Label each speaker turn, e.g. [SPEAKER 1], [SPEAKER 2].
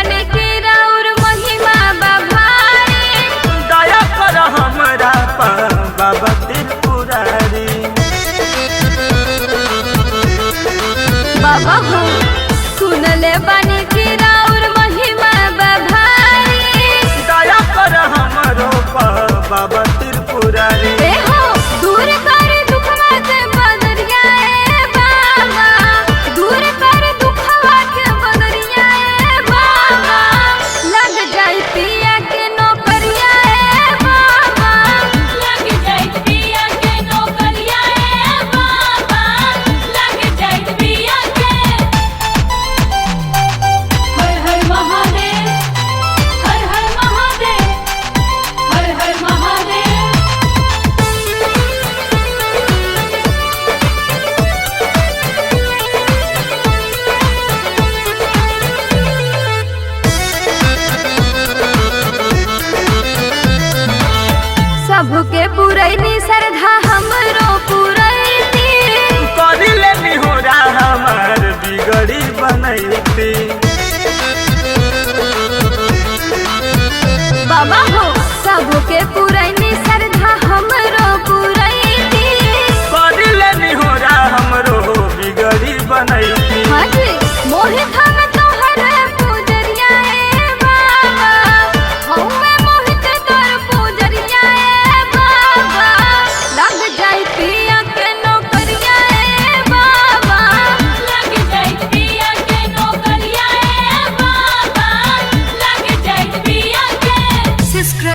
[SPEAKER 1] बने के राउर महिमा बाभारी।
[SPEAKER 2] दया कर हमरा पर बाबा त्रिपुरारी।
[SPEAKER 1] बाबा हो सुनले बने के राउर महिमा बाभारी।
[SPEAKER 2] दया कर हमरो पर बाबा त्रिपुरारी।
[SPEAKER 1] ए हो दूर कर दुखवा के बदरिया ए बाबा, दूर कर दुखवा के बदरिया ए बाबा। लग जाई पिया के नौकरिया ए बाबा,
[SPEAKER 3] लग जाई पिया के नौकरिया ए बाबा, लग जाई पिया के। हर हर महादेव, हर हर महादेव, हर हर महादेव।
[SPEAKER 1] सबके पुरैनी श्रद्धा हमरो पुरैती।
[SPEAKER 2] करिले निहोरा हमार बिगड़ी बनैती।